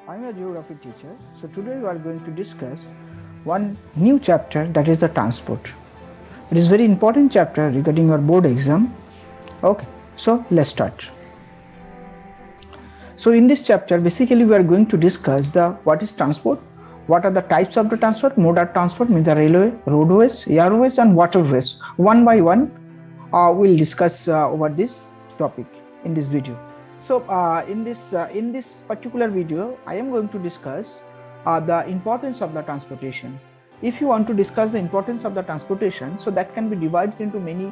I'm a geography teacher. So today we are going to discuss one new chapter, that is the transport. It is very important chapter regarding your board exam. Okay, so let's start. So in this chapter, basically we are going to discuss the what is transport, what are the types of the transport, mode of transport means the railway, roadways, airways and waterways. One by one, we'll discuss over this topic in this video. So in this particular video, I am going to discuss the importance of the transportation. If you want to discuss the importance of the transportation, so that can be divided into many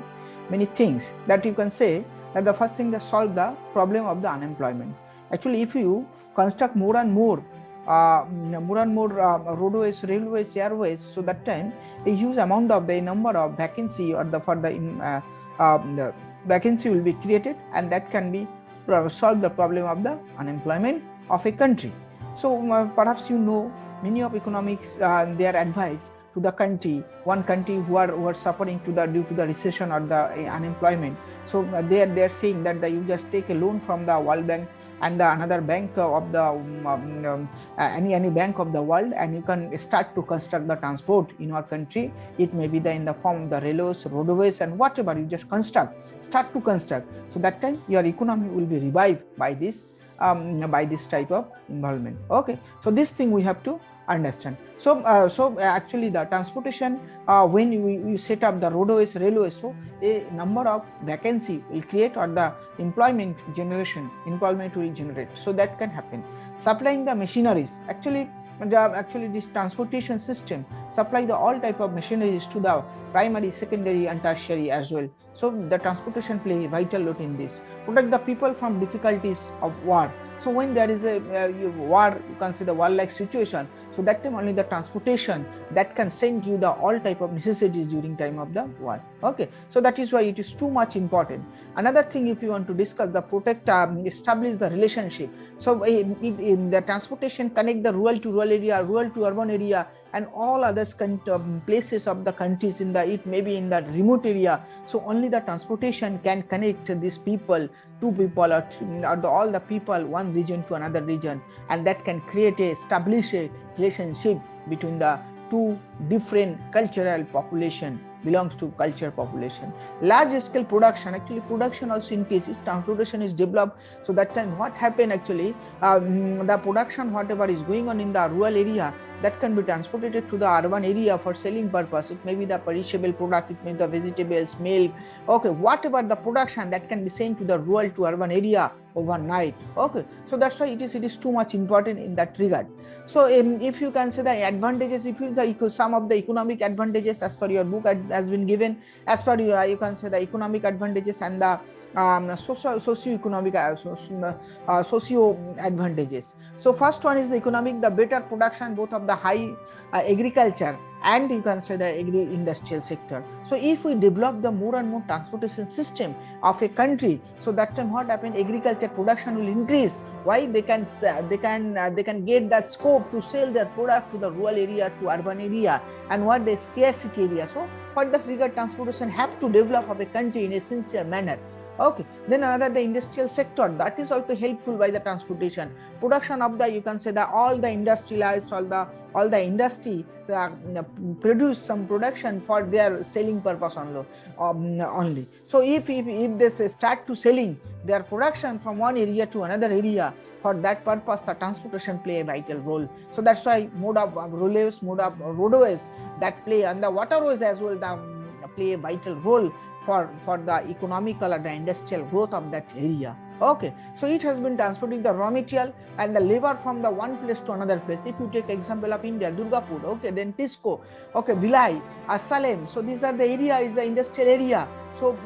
things. That you can say that the first thing, that solve the problem of the unemployment. Actually, if you construct more and more roadways, railways, airways, so that time a huge amount of the number of vacancy or the vacancy will be created, and that can be solve the problem of the unemployment of a country. So perhaps you know many of economics their advice to the country, one country who are suffering due to the recession or the unemployment. So they are saying that you just take a loan from the World Bank and another bank of the any bank of the world, and you can start to construct the transport in our country. It may be in the form of the railways, roadways and whatever. You just start to construct, so that time your economy will be revived by this type of involvement. Okay, so this thing we have to understand. So actually the transportation, when you set up the roadways, railways, so a number of vacancy will create, or the employment will generate, so that can happen. Supplying the machineries, actually this transportation system supply the all type of machineries to the primary, secondary and tertiary as well. So the transportation play a vital role in this. Protect the people from difficulties of war. So when there is a war, you can say the war-like situation, so that time only the transportation that can send you the all type of necessities during time of the war. Okay, so that is why it is too much important. Another thing, if you want to discuss the protect, establish the relationship. So in the transportation connect the rural to rural area, rural to urban area, and all other places of the countries in the, it may be in the remote area. So only the transportation can connect these people, two people or all the people, one region to another region, and that can establish a relationship between the two different cultural population, belongs to culture population. Large scale production, actually production also increases, transportation is developed. So that time what happen, actually the production whatever is going on in the rural area, that can be transported to the urban area for selling purpose. It may be the perishable product, it may be the vegetables, milk, okay, whatever the production, that can be sent to the rural to urban area overnight. Okay, so that's why it is too much important in that regard. So if you can say the advantages, if you some of the economic advantages as per your book has been given, as per you can say the economic advantages and the socio-economic socio advantages. So first one is the economic, the better production both of the high agriculture and you can say the agri-industrial sector. So if we develop the more and more transportation system of a country, so that time what happen, agriculture production will increase. Why? They can get the scope to sell their product to the rural area, to urban area, and what the scarcity area. So what the figure transportation have to develop of a country in a sincere manner. Okay, then another, the industrial sector, that is also helpful by the transportation. Production of the, you can say that all the industrialized, all the industry produce some production for their selling purpose only. So if they start to selling their production from one area to another area, for that purpose the transportation play a vital role. So that's why mode of railways, mode of roadways that play, and the waterways as well, play a vital role for the economical or the industrial growth of that area. Okay, so it has been transporting the raw material and the labor from the one place to another place. If you take example of India, Durgapur, okay, then Tisco, okay, Bhilai, Salem. So these are the area, is the industrial area. So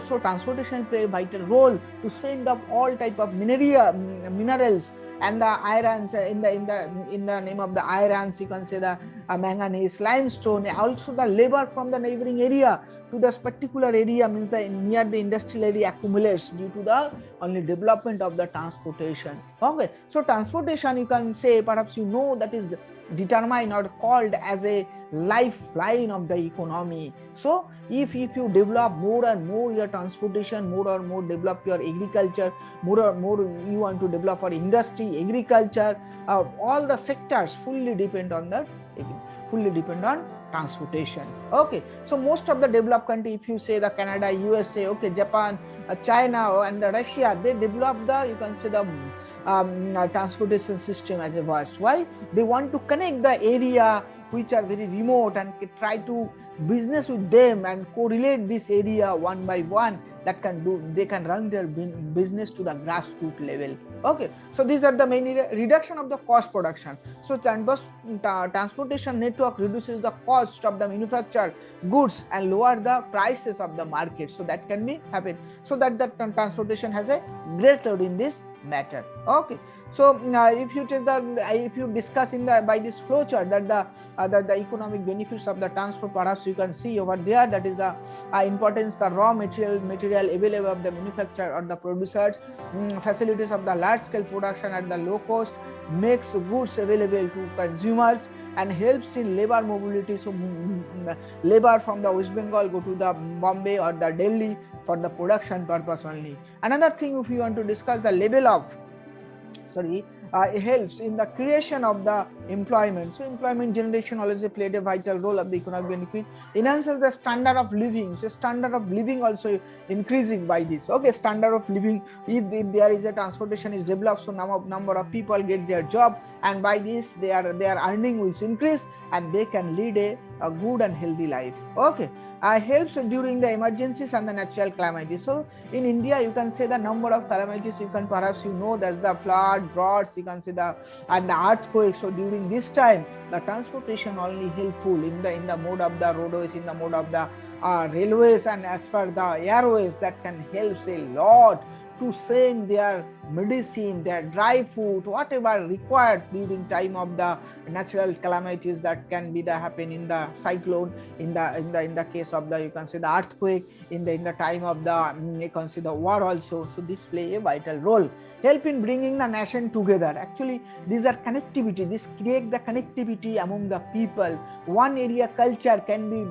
so transportation play a vital role to send up all type of minerals and the irons in the name of the irons, you can say the manganese, limestone, also the labor from the neighboring area to this particular area, means the near the industrial area accumulates due to the only development of the transportation. Okay, so transportation, you can say, perhaps you know, that is determined or called as a lifeline of the economy. So if you develop more and more your transportation, more or more develop your agriculture, more or more you want to develop for industry, agriculture, all the sectors fully depend on transportation. Okay, so most of the developed country, if you say the Canada, USA, okay, Japan, China and Russia, they develop the, you can say the transportation system as a vast. Why? They want to connect the area which are very remote and try to business with them and correlate this area one by one. That they can run their business to the grassroots level. Okay, so these are the main reduction of the cost production. So transportation network reduces the cost of the manufactured goods and lower the prices of the market. So that can be happen. So that the transportation has a great role in this matter. Okay, so if you discuss in the by this flow chart that the economic benefits of the transport, perhaps you can see over there, that is the importance, the raw material available of the manufacturer or the producers, facilities of the large scale production at the low cost, makes goods available to consumers and helps in labor mobility. So labor from the West Bengal go to the Bombay or the Delhi for the production purpose only. Another thing, if you want to discuss the level of it helps in the creation of the employment. So employment generation always played a vital role of the economic benefit. Enhances the standard of living. So standard of living also increasing by this. Okay, standard of living, if there is a transportation is developed, so number of people get their job, and by this their earning will increase and they can lead a good and healthy life. Okay, helps during the emergencies and the natural calamities. So in India, you can say the number of calamities, you can perhaps that's the flood, droughts, you can say and the earthquake. So during this time, the transportation only helpful in the mode of the roadways, in the mode of the railways, and as per the airways, that can help a lot to send their medicine, their dry food, whatever required during time of the natural calamities that can be happen in the cyclone, in the case of the, you can say, the earthquake, in the time of the, you can say, the war also. So this play a vital role. Help in bringing the nation together. Actually, these are connectivity. This create the connectivity among the people. One area culture can be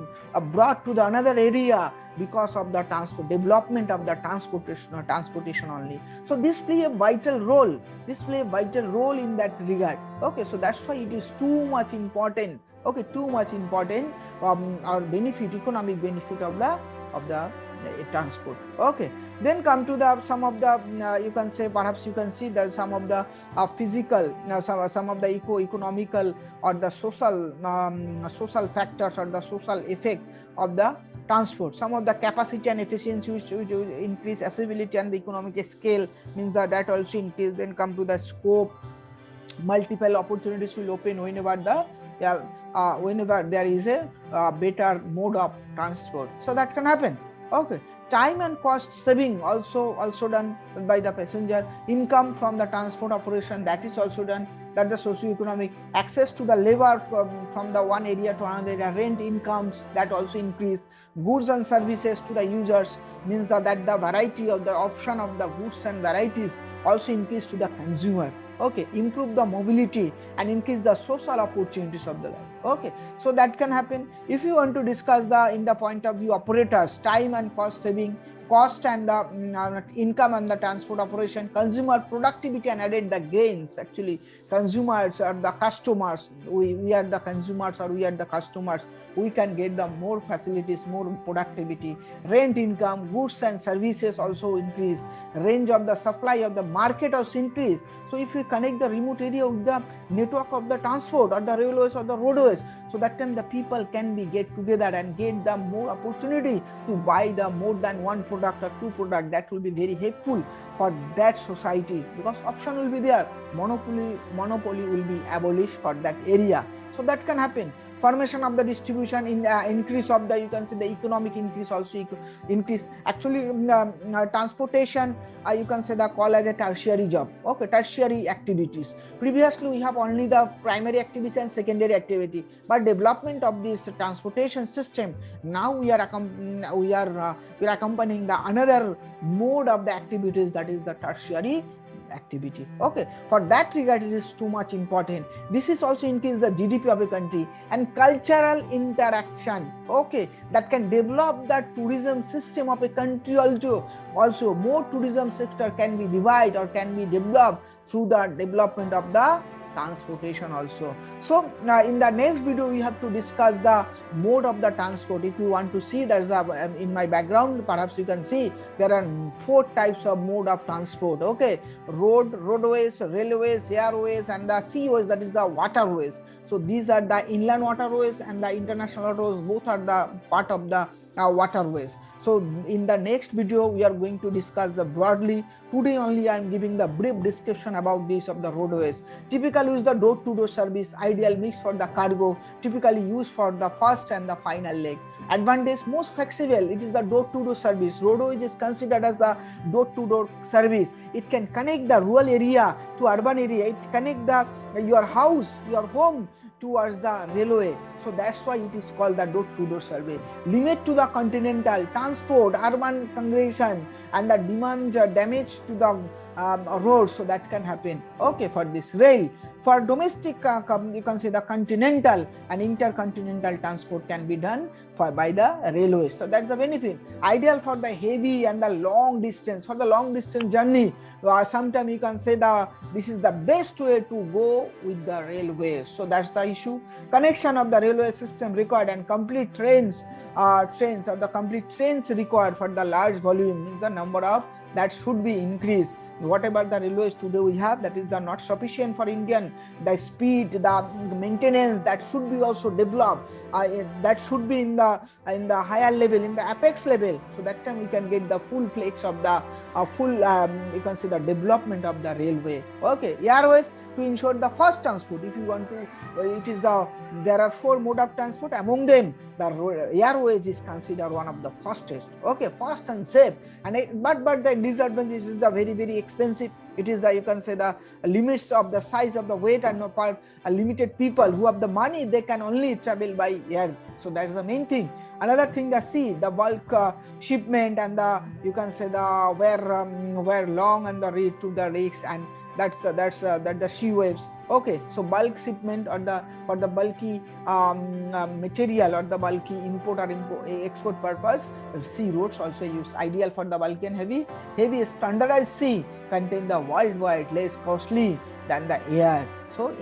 brought to the another area because of the development of the transportation only. So this play a vital role. In that regard. Okay, so that's why it is too much important. Okay, too much important our benefit, economic benefit of the transport. Okay, then come to the some of the you can say, perhaps you can see that some of the physical, some of the economical or the social factors or the social effect of the transport. Some of the capacity and efficiency which increase accessibility and the economic scale, means that also increase. Then come to the scope, multiple opportunities will open whenever there is a better mode of transport. So that can happen. Okay, time and cost saving also done by the passenger. Income from the transport operation, that is also done. That the socio-economic access to the labor from the one area to another area, rent incomes, that also increase. Goods and services to the users, means that the variety of the option of the goods and varieties also increase to the consumer. Okay, improve the mobility and increase the social opportunities of the life. Okay, so that can happen. If you want to discuss in the point of view operators, time and cost saving, cost and the income and the transport operation, consumer productivity and added the gains. Actually, consumers are the customers. We are the consumers or we are the customers. We can get the more facilities, more productivity. Rent income, goods and services also increase. Range of the supply of the market also increase. So if we connect the remote area with the network of the transport or the railways or the roadways, so that time the people can be get together and get the more opportunity to buy the more than one product or two product. That will be very helpful for that society, because option will be there. Monopoly will be abolished for that area. So that can happen. Formation of the distribution, increase of the, you can say, the economic increase also increase. Actually, transportation, you can say, the call as a tertiary job. Okay, tertiary activities. Previously, we have only the primary activity and secondary activity, but development of this transportation system, now we are accompanying the another mode of the activities, that is the tertiary activity. Okay, for that regard it is too much important. This is also increase the GDP of a country and cultural interaction. Okay, that can develop the tourism system of a country also. Also, more tourism sector can be divided or can be developed through the development of the transportation also. So in the next video we have to discuss the mode of the transport. If you want to see, there's a in my background, perhaps you can see there are 4 types of mode of transport. Okay, roadways, railways, airways, and the seaways, that is the waterways. So these are the inland waterways and the international waterways, both are the part of the waterways. So in the next video we are going to discuss the broadly. Today only I am giving the brief description about this of the roadways. Typically use the door-to-door service, ideal mix for the cargo, typically used for the first and the final leg. Advantage, most flexible, it is the door-to-door service. Roadways is considered as the door-to-door service. It can connect the rural area to urban area. It connect the your house, your home towards the railway. So that's why it is called the door-to-door survey. Limit to the continental transport, urban congregation, and the demand damage to the roads, so that can happen. Okay, for this rail, for domestic you can say the continental and intercontinental transport can be done by the railways. So that's the benefit. Ideal for the heavy and the long distance. For the long distance journey, sometimes you can say this is the best way to go with the railways. So that's the issue. Connection of the railway system required and complete trains or the complete trains required for the large volume means the number of that should be increased. Whatever the railways today we have, that is the not sufficient for Indian. The speed, the maintenance, that should be also developed. That should be in the higher level, in the apex level. So that time we can get the full flex of the full you can see the development of the railway. Okay, airways to ensure the fast transport. If you want to, there are 4 mode of transport. Among them, the airways is considered one of the fastest. Okay, fast and safe. And but the disadvantage is the very expensive. It is the, you can say, the limits of the size of the weight, and no part limited people who have the money, they can only travel by air. So that is the main thing. Another thing, the sea, the bulk shipment, and the, you can say, the where long and the reach to the lakes, and that's the sea waves. Okay, so bulk shipment or for the bulky material or the bulky import or export purpose, sea roads also used. Ideal for the bulky and heavy standardized sea, contain the worldwide, less costly than the air. So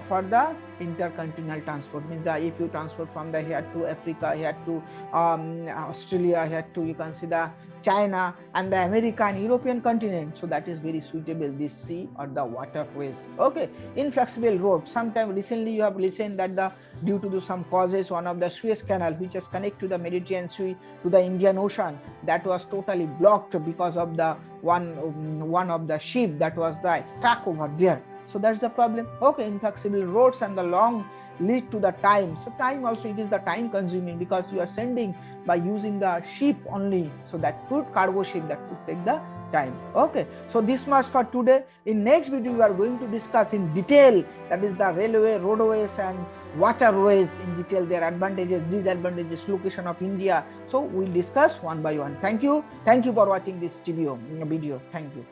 for the intercontinental transport means that if you transport from the here to Africa, here to Australia, here to, you can see, the China and the America and European continent, so that is very suitable, this sea or the waterways. Okay, inflexible road. Sometime recently you have listened that due to some causes, one of the Suez Canal, which is connect to the Mediterranean Sea to the Indian Ocean, that was totally blocked because of the one of the ship that was stuck over there. So that's the problem. Okay, inflexible roads and the long lead to the time. So time also, it is the time consuming because you are sending by using the ship only. So that could cargo ship, that could take the time. Okay, so this much for today. In next video we are going to discuss in detail, that is the railway, roadways and waterways in detail, their advantages, disadvantages, location of India. So we'll discuss one by one. Thank you for watching this video. Thank you.